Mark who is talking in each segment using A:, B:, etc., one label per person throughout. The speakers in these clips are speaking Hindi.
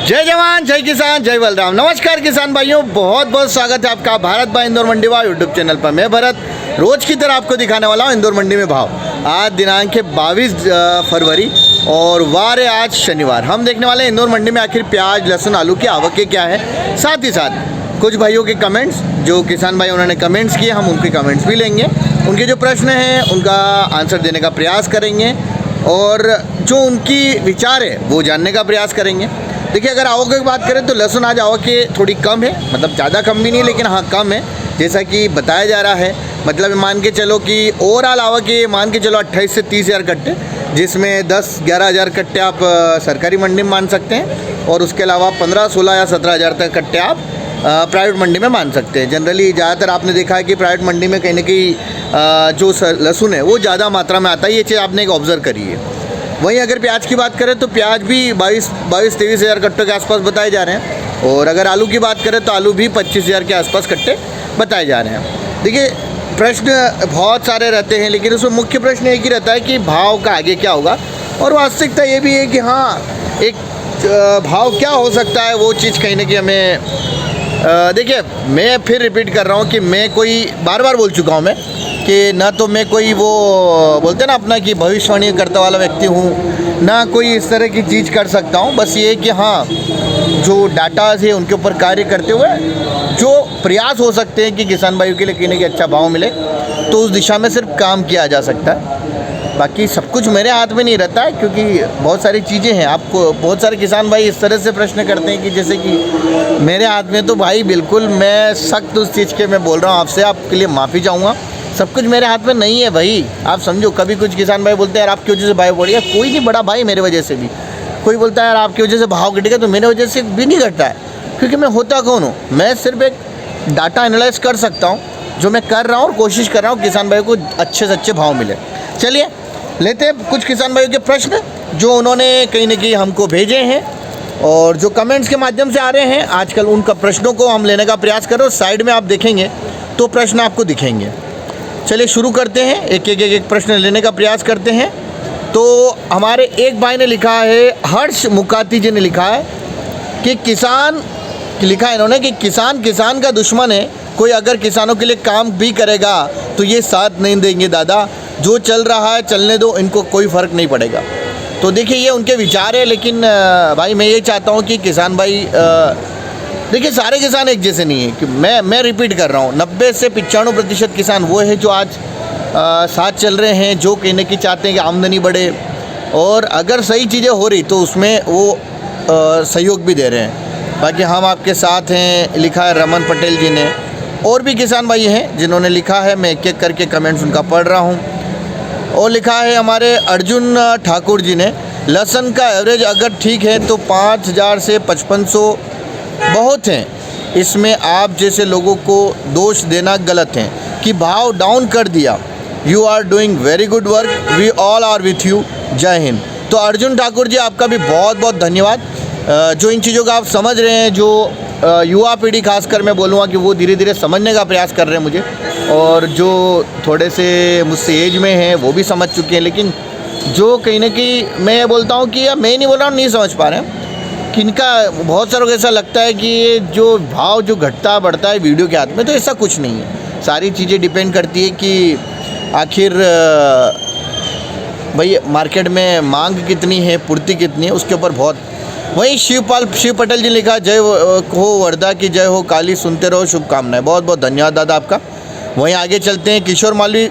A: जय जवान जय किसान जय बलराम। नमस्कार किसान भाइयों, बहुत बहुत स्वागत है आपका भारत भाई इंदौर मंडी भाव यूट्यूब चैनल पर। मैं भरत रोज की तरह आपको दिखाने वाला हूँ इंदौर मंडी में भाव। आज दिनांक है 22 फरवरी और वार है आज शनिवार। हम देखने वाले हैं इंदौर मंडी में आखिर प्याज लहसुन आलू की आवकें क्या है, साथ ही साथ कुछ भाइयों के कमेंट्स, जो किसान भाई उन्होंने कमेंट्स किए हम उनके कमेंट्स भी लेंगे, उनके जो प्रश्न हैं उनका आंसर देने का प्रयास करेंगे और जो उनकी विचार है वो जानने का प्रयास करेंगे। देखिए, अगर आवक की बात करें तो लहसुन आज आवक थोड़ी कम है, मतलब ज़्यादा कम भी नहीं लेकिन हाँ कम है जैसा कि बताया जा रहा है। मतलब मान के चलो कि ओवरऑल आवक मान के चलो 28 से 30 हज़ार कट्टे, जिसमें 10-11 हज़ार कट्टे आप सरकारी मंडी में मान सकते हैं और उसके अलावा 15-16 या 17 हज़ार तक कट्टे आप प्राइवेट मंडी में मान सकते हैं। जनरली ज़्यादातर आपने देखा है कि प्राइवेट मंडी में कहीं ना कहीं जो लहसुन है वो ज़्यादा मात्रा में आता है, ये चीज़ आपने एक ऑब्ज़र्व करी है। वहीं अगर प्याज की बात करें तो प्याज भी 22-23 हज़ार कट्टों के आसपास बताए जा रहे हैं और अगर आलू की बात करें तो आलू भी 25 हज़ार के आसपास कट्टे बताए जा रहे हैं। देखिए, प्रश्न बहुत सारे रहते हैं लेकिन उसमें मुख्य प्रश्न एक ही रहता है कि भाव का आगे क्या होगा, और वास्तविकता ये भी है कि हाँ एक भाव क्या हो सकता है वो चीज़ कहीं ना कहीं हमें देखिए, मैं फिर रिपीट कर रहा हूँ कि मैं कोई बार बार बोल चुका हूँ मैं कि ना तो मैं कोई वो बोलते हैं ना अपना कि भविष्यवाणी करने वाला व्यक्ति हूँ, ना कोई इस तरह की चीज़ कर सकता हूँ। बस ये कि हाँ जो डाटाज है उनके ऊपर कार्य करते हुए जो प्रयास हो सकते हैं कि किसान भाइयों के लिए कहीं ना कहीं अच्छा भाव मिले तो उस दिशा में सिर्फ काम किया जा सकता है। बाकी सब कुछ मेरे हाथ में नहीं रहता है क्योंकि बहुत सारी चीज़ें हैं। आपको बहुत सारे किसान भाई इस तरह से प्रश्न करते हैं कि जैसे कि मेरे हाथ में, तो भाई बिल्कुल मैं सख्त उस चीज़ के मैं बोल रहा हूँ आपसे, आपके लिए माफ़ी चाहूँगा। सब कुछ मेरे हाथ में नहीं है भाई, आप समझो। कभी कुछ किसान भाई बोलते हैं यार आपकी वजह से भाव बढ़ गया, कोई नहीं बड़ा भाई मेरे वजह से भी। कोई बोलता है यार आपकी वजह से भाव घट गया, तो मेरे वजह से भी नहीं घटता है क्योंकि मैं होता कौन हूँ, मैं सिर्फ एक डाटा एनालाइज कर सकता हूँ जो मैं कर रहा हूँ और कोशिश कर रहा हूँ किसान भाई को अच्छे से अच्छे भाव मिले। चलिए लेते हैं कुछ किसान भाइयों के प्रश्न जो उन्होंने कहीं ना कहीं हमको भेजे हैं और जो कमेंट्स के माध्यम से आ रहे हैं आजकल, उनका प्रश्नों को हम लेने का प्रयास कर रहे हैं। साइड में आप देखेंगे तो प्रश्न आपको दिखेंगे। चलिए शुरू करते हैं, एक प्रश्न लेने का प्रयास करते हैं। तो हमारे एक भाई ने लिखा है, हर्ष मुकाती जी ने लिखा है कि इन्होंने कि किसान का दुश्मन है, कोई अगर किसानों के लिए काम भी करेगा तो ये साथ नहीं देंगे दादा, जो चल रहा है चलने दो, इनको कोई फ़र्क नहीं पड़ेगा। तो देखिए ये उनके विचार है, लेकिन भाई मैं ये चाहता हूँ कि किसान भाई देखिए सारे किसान एक जैसे नहीं है कि मैं रिपीट कर रहा हूँ, 90 से 95% किसान वो है जो आज साथ चल रहे हैं, जो कहने की चाहते हैं कि आमदनी बढ़े और अगर सही चीज़ें हो रही तो उसमें वो सहयोग भी दे रहे हैं। बाकी हम आपके साथ हैं, लिखा है रमन पटेल जी ने। और भी किसान भाई हैं जिन्होंने लिखा है, मैं एक एक करके कमेंट्स उनका पढ़ रहा हूँ। और लिखा है हमारे अर्जुन ठाकुर जी ने, लहसुन का एवरेज अगर ठीक है तो 5000 से 5500 बहुत हैं, इसमें आप जैसे लोगों को दोष देना गलत है कि भाव डाउन कर दिया। You are doing very good work, we all are with you, जय हिंद। तो अर्जुन ठाकुर जी आपका भी बहुत बहुत धन्यवाद, जो इन चीज़ों का आप समझ रहे हैं, जो युवा पीढ़ी खासकर मैं बोलूँगा कि वो धीरे धीरे समझने का प्रयास कर रहे हैं मुझे, और जो थोड़े से मुझसे एज में हैं वो भी समझ चुके हैं, लेकिन जो कहीं ना कहीं मैं बोलता हूँ कि मैं नहीं बोल रहा हूँ नहीं समझ पा रहे हैं, कि इनका बहुत सारों को ऐसा लगता है कि ये जो भाव जो घटता बढ़ता है वीडियो के हाथ में, तो ऐसा कुछ नहीं है। सारी चीज़ें डिपेंड करती है कि आखिर भाई मार्केट में मांग कितनी है, पूर्ति कितनी है, उसके ऊपर बहुत। वहीं शिव पटेल जी लिखा, जय हो वर्धा की जय हो काली, सुनते रहो शुभकामनाएं। बहुत बहुत धन्यवाद दादा आपका। वहीं आगे चलते हैं, किशोर मालवी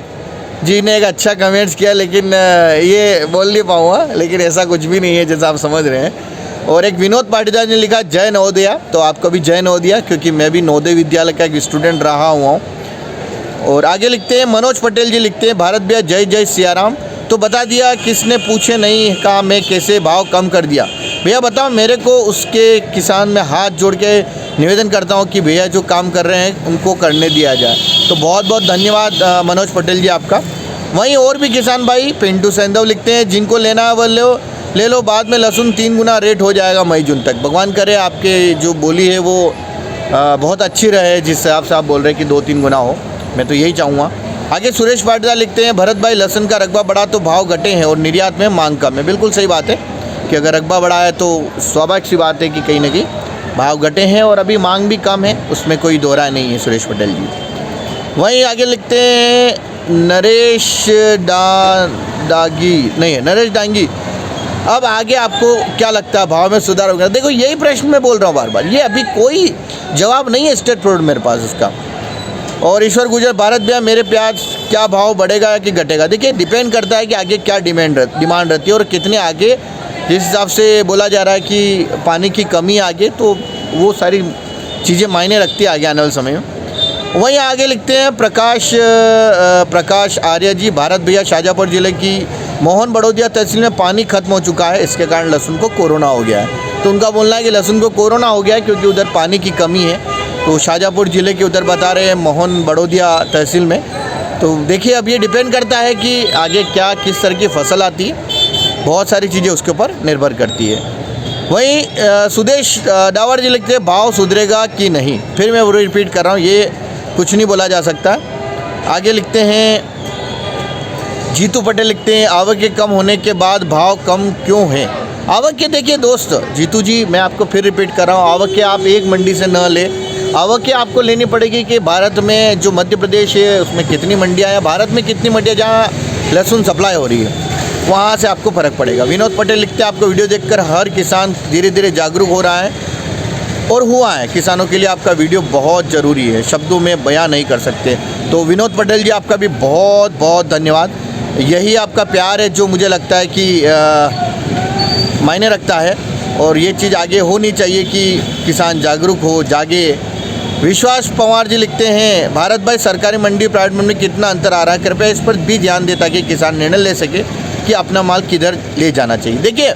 A: जी ने एक अच्छा कमेंट्स किया, लेकिन ये बोल नहीं पाऊँगा, लेकिन ऐसा कुछ भी नहीं है जैसा आप समझ रहे हैं। और एक विनोद पाटीदार ने लिखा, जय नवोदया। तो आपको भी जय नवोदया, क्योंकि मैं भी नवोदय विद्यालय का एक स्टूडेंट रहा हुआ हूँ। और आगे लिखते हैं मनोज पटेल जी लिखते हैं, भारत भैया जय जय सियाराम। तो बता दिया किसने पूछे नहीं कहा मैं कैसे भाव कम कर दिया। भैया बताओ मेरे को, उसके किसान में हाथ जोड़ के निवेदन करता हूँ कि भैया जो काम कर रहे हैं उनको करने दिया जाए। तो बहुत बहुत धन्यवाद मनोज पटेल जी आपका। वहीं और भी किसान भाई पिंटू सैंधव लिखते हैं, जिनको लेना है वो ले लो, बाद में लहसुन 3 गुना रेट हो जाएगा मई जून तक। भगवान करे आपके जो बोली है वो बहुत अच्छी रहे, जिस हिसाब से आप बोल रहे हैं कि 2-3 गुना हो, मैं तो यही चाहूँगा। आगे सुरेश पाटीदार लिखते हैं, भरत भाई लहसुन का रकबा बढ़ा तो भाव घटे हैं और निर्यात में मांग कम है। बिल्कुल सही बात है, कि अगर रकबा बढ़ा है तो स्वाभाविक सी बात है कि कहीं ना कहीं भाव घटे हैं और अभी मांग भी कम है, उसमें कोई दो राय नहीं है सुरेश पटेल जी। वहीं आगे लिखते हैं नरेश डांगी। अब आगे आपको क्या लगता है भाव में सुधार होगा? देखो यही प्रश्न मैं बोल रहा हूँ बार बार, ये अभी कोई जवाब नहीं है स्टेट फॉरवर्ड मेरे पास इसका। और ईश्वर गुजर भारत भैया मेरे प्याज क्या भाव बढ़ेगा कि घटेगा? देखिए डिपेंड करता है कि आगे क्या डिमांड रहती है और कितने आगे, जिस हिसाब से बोला जा रहा है कि पानी की कमी आगे, तो वो सारी चीज़ें मायने रखती है आगे आने वाले समय में। वहीं आगे लिखते हैं प्रकाश आर्य जी, भारत भैया शाहजहाँपुर ज़िले की मोहन बड़ौदिया तहसील में पानी खत्म हो चुका है, इसके कारण लहसुन को कोरोना हो गया है। तो उनका बोलना है कि लहसुन को कोरोना हो गया है क्योंकि उधर पानी की कमी है। तो शाहजहाँपुर ज़िले के उधर बता रहे हैं मोहन बड़ौदिया तहसील में। तो देखिए अब ये डिपेंड करता है कि आगे क्या किस तरह की फसल आती है, बहुत सारी चीज़ें उसके ऊपर निर्भर करती है। वहीं सुदेश डावर जी लिखते हैं भाव सुधरेगा कि नहीं? फिर मैं वो रिपीट कर रहा हूँ, ये कुछ नहीं बोला जा सकता। आगे लिखते हैं जीतू पटेल लिखते हैं आवक के कम होने के बाद भाव कम क्यों है? आवक के देखिए दोस्त जीतू जी, मैं आपको फिर रिपीट कर रहा हूँ, आवक के आप एक मंडी से न ले, आवक के आपको लेनी पड़ेगी कि भारत में जो मध्य प्रदेश है उसमें कितनी मंडियाँ हैं, भारत में कितनी मंडियाँ जहाँ लहसुन सप्लाई हो रही है, वहाँ से आपको फ़र्क पड़ेगा। विनोद पटेल लिखते हैं आपको वीडियो देखकर हर किसान धीरे धीरे जागरूक हो रहा है और हुआ है। किसानों के लिए आपका वीडियो बहुत ज़रूरी है, शब्दों में बयां नहीं कर सकते। तो विनोद पटेल जी आपका भी बहुत बहुत धन्यवाद। यही आपका प्यार है जो मुझे लगता है कि मायने रखता है और ये चीज़ आगे होनी चाहिए कि किसान जागरूक हो, जागे। विश्वास पवार जी लिखते हैं भारत भाई सरकारी मंडी प्राइवेट मंडी में कितना अंतर आ रहा है, कृपया इस पर भी ध्यान दे ताकि किसान निर्णय ले सके कि अपना माल किधर ले जाना चाहिए। देखिए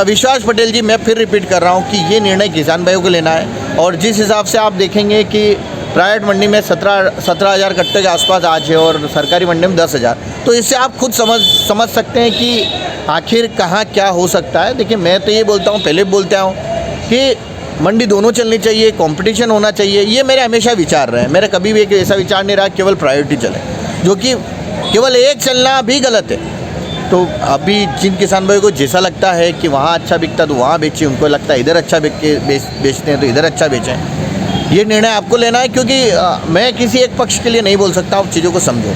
A: विश्वास पटेल जी, मैं फिर रिपीट कर रहा हूँ कि ये निर्णय किसान भाइयों को लेना है और जिस हिसाब से आप देखेंगे कि प्राइवेट मंडी में 17,000 कट्टे के आसपास आज है और सरकारी मंडी में 10,000, तो इससे आप खुद समझ सकते हैं कि आखिर कहाँ क्या हो सकता है। देखिए मैं तो ये बोलता हूँ, पहले भी बोलता हूँ कि मंडी दोनों चलनी चाहिए, कंपटीशन होना चाहिए, ये मेरे हमेशा विचार रहे हैं। मेरा कभी भी एक ऐसा विचार नहीं रहा केवल प्रायोरिटी चले, जो कि केवल एक चलना भी गलत है। तो अभी जिन किसान भाइयों को जैसा लगता है कि वहाँ अच्छा बिकता तो वहाँ बेचें, उनको लगता है इधर अच्छा बेचते हैं तो इधर अच्छा बेचें, ये निर्णय आपको लेना है। क्योंकि मैं किसी एक पक्ष के लिए नहीं बोल सकता, आप चीज़ों को समझो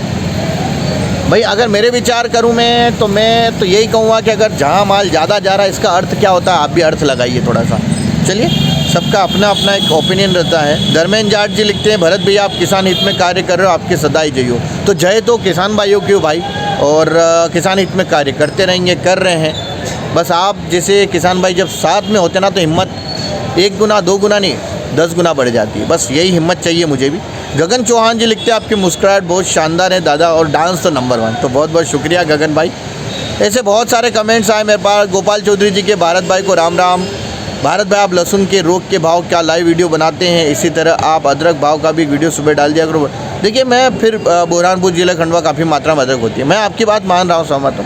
A: भाई। अगर मेरे विचार करूँ मैं तो यही कहूँगा कि अगर जहाँ माल ज़्यादा जा रहा है इसका अर्थ क्या होता है, आप भी अर्थ लगाइए थोड़ा सा। चलिए, सबका अपना अपना एक ओपिनियन रहता है। धर्मेंद्र जाट जी लिखते हैं भरत भैया आप किसान हित में कार्य कर रहे हो, आपके सदा ही जय हो। तो जय तो किसान भाइयों की हो भाई, और किसान हित में कार्य करते रहेंगे, कर रहे हैं। बस आप जैसे किसान भाई जब साथ में होते ना तो हिम्मत 1 गुना 2 गुना नहीं 10 गुना बढ़ जाती है। बस यही हिम्मत चाहिए मुझे भी। गगन चौहान जी लिखते हैं आपकी मुस्कुराहट बहुत शानदार है दादा और डांस तो नंबर 1। तो बहुत बहुत शुक्रिया गगन भाई। ऐसे बहुत सारे कमेंट्स आए मेरे पास। गोपाल चौधरी जी के भारत भाई को राम राम। भारत भाई आप लहसुन के रोग के भाव क्या लाइव वीडियो बनाते हैं? इसी तरह आप अदरक भाव का भी वीडियो सुबह डाल दिया करो। देखिए मैं फिर बुरहानपुर जिला खंडवा काफ़ी मात्रा में अदरक होती है, मैं आपकी बात मान रहा हूँ, सहमत हूँ,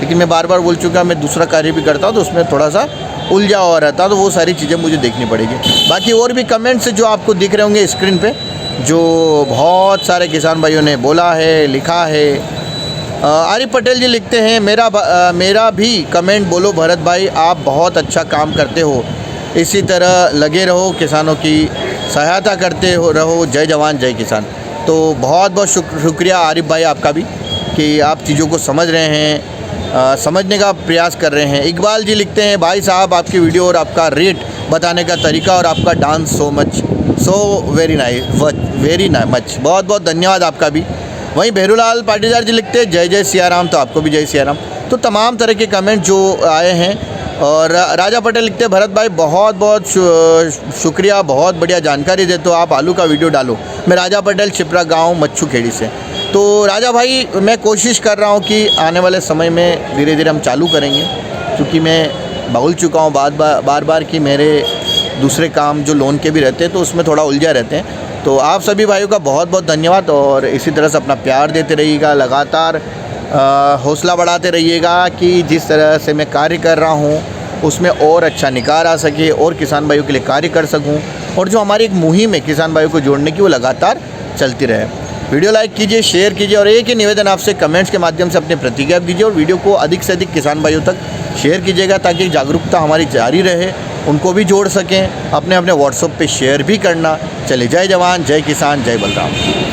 A: लेकिन मैं बार बार बोल चुका मैं दूसरा कार्य भी करता हूँ तो उसमें थोड़ा सा उलझा हुआ रहता, तो वो सारी चीज़ें मुझे देखनी पड़ेगी। बाकी और भी कमेंट्स जो आपको दिख रहे होंगे स्क्रीन पे, जो बहुत सारे किसान भाइयों ने बोला है, लिखा है। आरिफ पटेल जी लिखते हैं मेरा भी कमेंट बोलो भरत भाई, आप बहुत अच्छा काम करते हो, इसी तरह लगे रहो, किसानों की सहायता करते रहो, जय जवान जय किसान। तो बहुत बहुत शुक्रिया आरिफ भाई आपका भी कि आप चीज़ों को समझ रहे हैं, समझने का प्रयास कर रहे हैं। इकबाल जी लिखते हैं भाई साहब आपकी वीडियो और आपका रेट बताने का तरीका और आपका डांस सो वेरी मच, बहुत बहुत धन्यवाद आपका भी। वहीं भेरूलाल पाटीदार जी लिखते हैं जय जय सियाराम, तो आपको भी जय सियाराम। तो तमाम तरह के कमेंट जो आए हैं। और राजा पटेल लिखते हैं भरत भाई बहुत बहुत शुक्रिया, बहुत बढ़िया जानकारी देते हो आप, आलू का वीडियो डालो। मैं राजा पटेल छिपरा गांव मच्छू खेड़ी से। तो राजा भाई मैं कोशिश कर रहा हूं कि आने वाले समय में धीरे धीरे हम चालू करेंगे, क्योंकि मैं बोल चुका हूं बार बार कि मेरे दूसरे काम जो लोन के भी रहते हैं तो उसमें थोड़ा उलझा रहते हैं। तो आप सभी भाइयों का बहुत बहुत धन्यवाद और इसी तरह से अपना प्यार देते रहिएगा, लगातार हौसला बढ़ाते रहिएगा कि जिस तरह से मैं कार्य कर रहा हूँ उसमें और अच्छा निखार आ सके और किसान भाइयों के लिए कार्य कर सकूँ, और जो हमारी एक मुहिम है किसान भाइयों को जोड़ने की वो लगातार चलती रहे। वीडियो लाइक कीजिए, शेयर कीजिए और एक ही निवेदन आपसे कमेंट्स के माध्यम से अपनी प्रतिक्रिया दीजिए और वीडियो को अधिक से अधिक किसान भाइयों तक शेयर कीजिएगा ताकि जागरूकता हमारी जारी रहे, उनको भी जोड़ सकें, अपने अपने व्हाट्सएप पे शेयर भी करना। चलिए, जय जवान, जय किसान, जय बलराम।